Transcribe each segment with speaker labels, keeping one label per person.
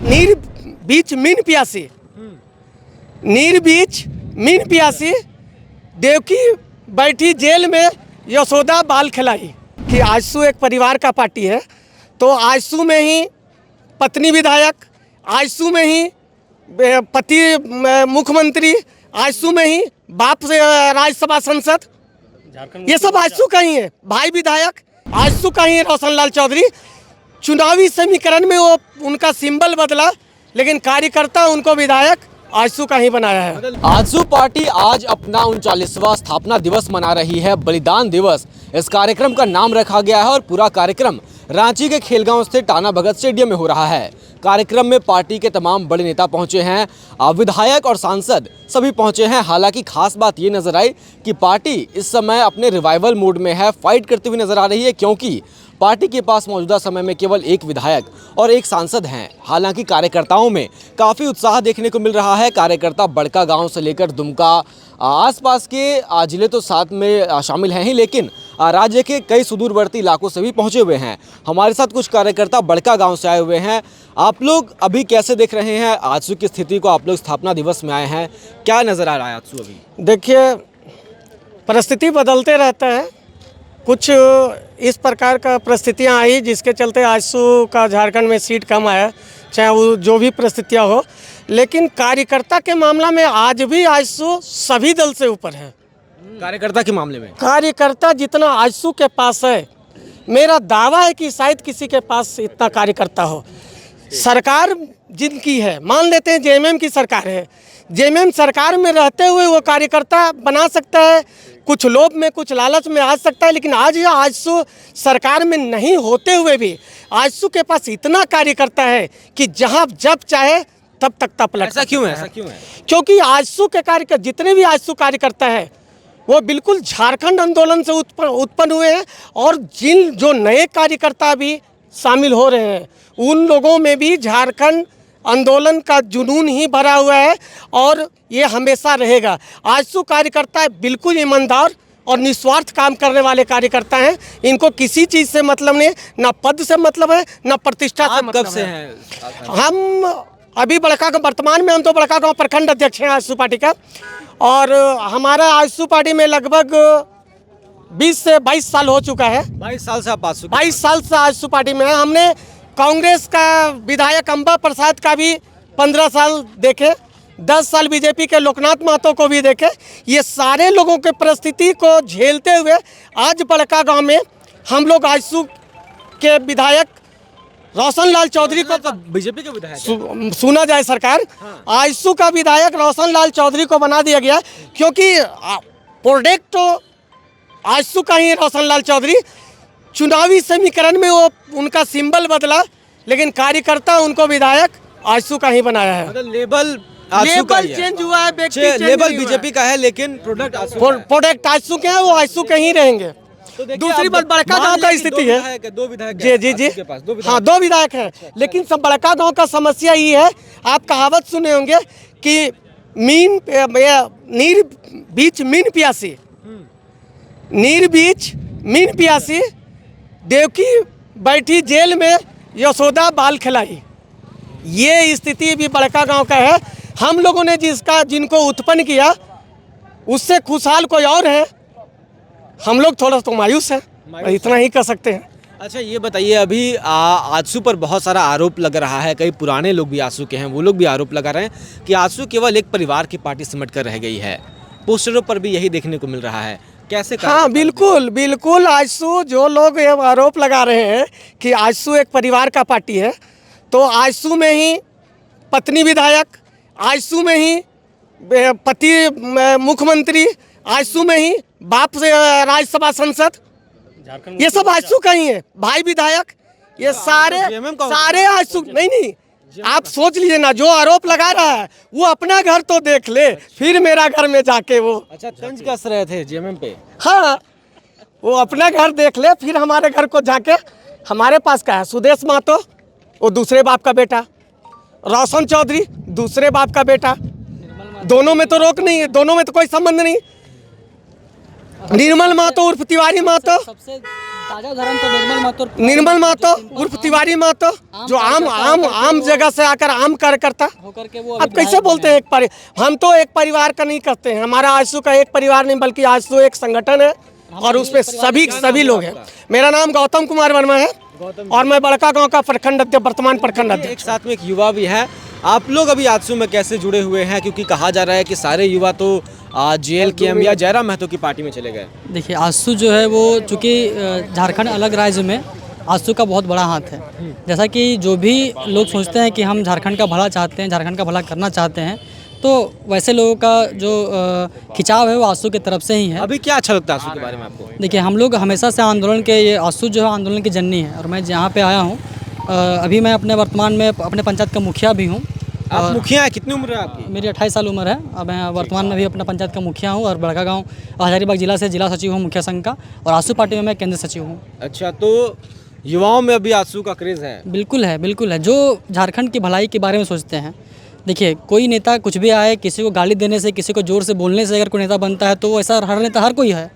Speaker 1: नीर बीच मीन प्यासी, नीर बीच मीन प्यासी, देवकी बैठी जेल में यशोदा बाल खिलाई। कि आजसू एक परिवार का पार्टी है, तो आजसू में ही पत्नी विधायक, आजसू में ही पति मुख्यमंत्री, आजसू में ही बाप से राज्यसभा सांसद, ये सब आजसू का ही है। भाई विधायक आजसू का ही है रोशन लाल चौधरी। चुनावी समीकरण में वो उनका सिंबल बदला, लेकिन कार्यकर्ता उनको विधायक आजसू का ही बनाया है।
Speaker 2: आजसू पार्टी आज अपना 39वां स्थापना दिवस मना रही है, बलिदान दिवस। इस कार्यक्रम का नाम रखा गया है और पूरा कार्यक्रम रांची के खेलगांव स्थित टाना भगत स्टेडियम में हो रहा है। कार्यक्रम में पार्टी के तमाम बड़े नेता पहुंचे हैं, विधायक और सांसद सभी पहुंचे हैं। हालांकि खास बात ये नजर आई कि पार्टी इस समय अपने रिवाइवल मोड में है, फाइट करती हुई नजर आ रही है, क्योंकि पार्टी के पास मौजूदा समय में केवल एक विधायक और एक सांसद हैं। हालांकि कार्यकर्ताओं में काफ़ी उत्साह देखने को मिल रहा है। कार्यकर्ता बड़का गांव से लेकर दुमका आसपास के जिले तो साथ में शामिल हैं ही, लेकिन राज्य के कई सुदूरवर्ती इलाकों से भी पहुंचे हुए हैं। हमारे साथ कुछ कार्यकर्ता बड़का गांव से आए हुए हैं। आप लोग अभी कैसे देख रहे हैं आजसू की स्थिति को? आप लोग स्थापना दिवस में आए हैं, क्या नज़र आ रहा है आजसू अभी?
Speaker 1: देखिए, परिस्थिति बदलते रहता है। कुछ इस प्रकार का परिस्थितियाँ आई जिसके चलते आजसू का झारखंड में सीट कम आया, चाहे वो जो भी परिस्थितियाँ हो, लेकिन कार्यकर्ता के मामला में आज भी आजसू सभी दल से ऊपर है।
Speaker 2: कार्यकर्ता के मामले में
Speaker 1: कार्यकर्ता जितना आजसू के पास है, मेरा दावा है कि शायद किसी के पास इतना कार्यकर्ता हो। सरकार जिनकी है, मान लेते हैं जेएमएम की सरकार है, जेएमएम सरकार में रहते हुए वो कार्यकर्ता बना सकता है, कुछ लोभ में कुछ लालच में आ सकता है, लेकिन आज आजसू सरकार में नहीं होते हुए भी आजसू के पास इतना कार्यकर्ता है कि जहां जब चाहे तब तक तपलट।
Speaker 2: ऐसा क्यों है?
Speaker 1: क्योंकि आजसू के कार्यकर्ता, जितने भी आजसू कार्यकर्ता है, वो बिल्कुल झारखंड आंदोलन से उत्पन्न हुए हैं, और जो नए कार्यकर्ता भी शामिल हो रहे हैं, उन लोगों में भी झारखंड आंदोलन का जुनून ही भरा हुआ है, और ये हमेशा रहेगा। आजसू कार्यकर्ता बिल्कुल ईमानदार और निस्वार्थ काम करने वाले कार्यकर्ता हैं। इनको किसी चीज़ से मतलब नहीं, ना पद से मतलब है, ना प्रतिष्ठा से मतलब
Speaker 2: कब से
Speaker 1: है।
Speaker 2: हैं?
Speaker 1: हम अभी बड़कागांव, वर्तमान में हम तो बड़कागांव प्रखंड अध्यक्ष हैं आजसू पार्टी का, और हमारा आजसू पार्टी में लगभग 20 से 22 साल हो चुका है।
Speaker 2: 22 साल से आप आजसू
Speaker 1: 22 साल से आजसू पार्टी में है। हमने कांग्रेस का विधायक अंबा प्रसाद का भी 15 साल देखे, 10 साल बीजेपी के लोकनाथ महतो को भी देखे। ये सारे लोगों के परिस्थिति को झेलते हुए आज बड़कागांव में हम लोग आजसू के विधायक रोशन लाल चौधरी को,
Speaker 2: बीजेपी के विधायक
Speaker 1: सुना जाए सरकार, आजसू का विधायक रोशन लाल चौधरी को बना दिया गया, क्योंकि प्रोडक्ट आजसू का ही है रोशन लाल चौधरी। चुनावी समीकरण में वो उनका सिंबल बदला, लेकिन कार्यकर्ता उनको विधायक आजसू का ही बनाया है।
Speaker 2: मतलब लेबल
Speaker 1: चेंज हुआ है, व्यक्ति चेंज
Speaker 2: लेबल बीजेपी का है, लेकिन प्रोडक्ट
Speaker 1: आजसू के हैं, वो आजसू के ही रहेंगे।
Speaker 2: तो
Speaker 1: दूसरी बात, बड़का गांव का स्थिति है,
Speaker 2: दो विधायक
Speaker 1: जी हाँ, 2 विधायक हैं, लेकिन सब बड़का गांव का समस्या ये है, आप कहावत सुने होंगे कि नीर बीच मीन प्यासी, नीर बीच मीन प्यासी, देवकी बैठी जेल में यशोदा बाल खिलाई। ये स्थिति भी बड़का गांव का है। हम लोगों ने जिनको उत्पन्न किया, उससे खुशहाल कोई और है। हम लोग थोड़ा तो मायूस हैं, इतना ही कर सकते हैं।
Speaker 2: अच्छा, ये बताइए, अभी आजसू पर बहुत सारा आरोप लग रहा है, कई पुराने लोग भी आजसू के हैं, वो लोग भी आरोप लगा रहे हैं कि आजसू केवल एक परिवार की पार्टी सिमट कर रह गई है। पोस्टरों पर भी यही देखने को मिल रहा है, कैसे?
Speaker 1: हाँ, बिल्कुल आजसू, जो लोग ये आरोप लगा रहे हैं कि आजसू एक परिवार का पार्टी है, तो आजसू में ही पत्नी विधायक, आजसू में ही पति मुख्यमंत्री, आजसू में ही बाप से राज्यसभा सांसद, ये सब आजसू का ही है। भाई विधायक, ये सारे आजसू नहीं, आप सोच लीजिए ना, जो आरोप लगा रहा है वो अपना घर तो देख ले, फिर मेरा घर में जाके वो
Speaker 2: तंज कस रहे थे जेएमएम पे।
Speaker 1: हाँ, वो अपना घर देख ले, फिर हमारे घर को जाके। हमारे पास क्या है? सुदेश महतो, वो दूसरे बाप का बेटा, रोशन चौधरी दूसरे बाप का बेटा, दोनों में तो रोक नहीं है, दोनों में तो कोई संबंध नहीं। निर्मल महतो उर्फ तिवारी महतो,
Speaker 3: ताजा उदाहरण तो
Speaker 1: निर्मल महतो उर्फ तिवारी महतो, जो आम जगह से आकर आम कार्यकर्ता
Speaker 3: होकर के वो
Speaker 1: अब कैसे बोलते हैं हम तो एक परिवार का नहीं करते हैं। हमारा आजसू का एक परिवार नहीं बल्कि आजसू एक संगठन है और उसमें सभी लोग हैं। मेरा नाम गौतम कुमार वर्मा है और मैं बड़का गांव का प्रखंड अध्यक्ष, वर्तमान प्रखंड अध्यक्ष।
Speaker 2: एक साथ में एक युवा भी है। आप लोग अभी आजसू में कैसे जुड़े हुए हैं, क्योंकि कहा जा रहा है कि सारे युवा तो JLKM या जयराम महतो की पार्टी में चले गए।
Speaker 3: देखिए आजसू जो है वो चूँकि झारखंड अलग राज्य में आजसू का बहुत बड़ा हाथ है। जैसा कि जो भी लोग सोचते हैं कि हम झारखंड का भला चाहते हैं, झारखंड का भला करना चाहते हैं, तो वैसे लोगों का जो खिंचाव है वो आजसू की तरफ से ही है।
Speaker 2: अभी क्या अच्छा लगता है आजसू के बारे में आपको?
Speaker 3: देखिए हम लोग हमेशा से आंदोलन के, ये आजसू जो है आंदोलन की जननी है और मैं जहाँ पे आया हूँ अभी मैं अपने वर्तमान में अपने पंचायत का मुखिया भी हूँ।
Speaker 2: आप मुखिया हैं, कितनी उम्र है आपकी?
Speaker 3: मेरी 28 साल उम्र है। अब मैं वर्तमान में भी अपना पंचायत का मुखिया हूँ और बड़का गांव हजारीबाग जिला से जिला सचिव हूँ मुखिया संघ का, और आजसू पार्टी में मैं केंद्र सचिव हूँ।
Speaker 2: अच्छा, तो युवाओं में अभी आजसू का क्रेज़ है?
Speaker 3: बिल्कुल है, बिल्कुल है। जो झारखंड की भलाई के बारे में सोचते हैं, देखिए कोई नेता कुछ भी आए, किसी को गाली देने से, किसी को ज़ोर से बोलने से अगर कोई नेता बनता है तो वो ऐसा हर नेता हर कोई है।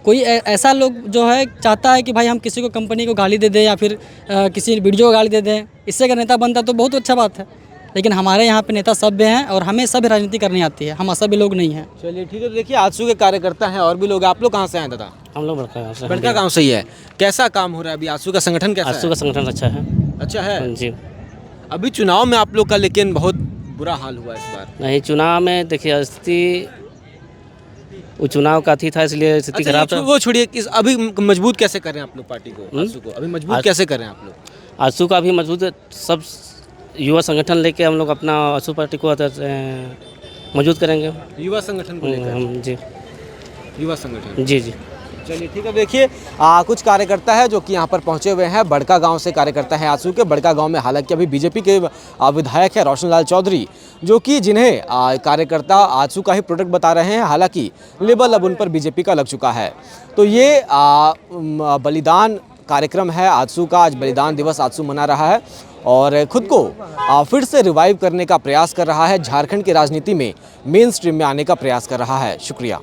Speaker 3: कोई ऐसा लोग जो है चाहता है कि भाई हम किसी को कंपनी को गाली दे दें या फिर किसी वीडियो को गाली दे दें, इससे अगर नेता बनता है तो बहुत अच्छा बात है। लेकिन हमारे यहाँ पे नेता सभ्य हैं और हमें सभ्य राजनीति करनी आती है, हम असभ्य लोग नहीं हैं।
Speaker 2: चलिए ठीक है। तो देखिए आजसू के कार्यकर्ता हैं और भी लोग। आप लोग कहाँ से हैं दादा?
Speaker 4: हम लोग बड़का गाँव से।
Speaker 2: बड़का गांव से ही है। कैसा काम हो रहा है अभी? आजसू का संगठन कैसा
Speaker 4: आजसू
Speaker 2: है?
Speaker 4: का संगठन अच्छा है।
Speaker 2: अच्छा है
Speaker 4: जी।
Speaker 2: अभी चुनाव में आप लोग का लेकिन बहुत बुरा हाल हुआ इस बार।
Speaker 4: नहीं, चुनाव में देखिए स्थिति, वो चुनाव का थी था इसलिए स्थिति
Speaker 2: अच्छा,
Speaker 4: खराब था।
Speaker 2: वो छोड़िए, किस अभी मजबूत कैसे कर रहे हैं आप लोग पार्टी को? आजसू को अभी मजबूत कैसे कर रहे हैं आप लोग?
Speaker 4: आजसू का अभी मजबूत सब युवा संगठन लेके हम लोग अपना आजसू पार्टी को मजबूत करेंगे।
Speaker 2: युवा संगठन को लेकर?
Speaker 4: जी,
Speaker 2: युवा संगठन।
Speaker 4: जी जी।
Speaker 2: चलिए ठीक है। देखिए कुछ कार्यकर्ता है जो कि यहाँ पर पहुँचे हुए हैं। बड़का गांव से कार्यकर्ता हैं आजसू के। बड़का गांव में हालांकि अभी बीजेपी के विधायक है रोशन लाल चौधरी, जो कि जिन्हें कार्यकर्ता आजसू का ही प्रोडक्ट बता रहे हैं। हालांकि लेबल अब उन पर बीजेपी का लग चुका है। तो ये बलिदान कार्यक्रम है आजसू का। आज बलिदान दिवस आजसू मना रहा है और खुद को फिर से रिवाइव करने का प्रयास कर रहा है। झारखंड की राजनीति में मेन स्ट्रीम में आने का प्रयास कर रहा है। शुक्रिया।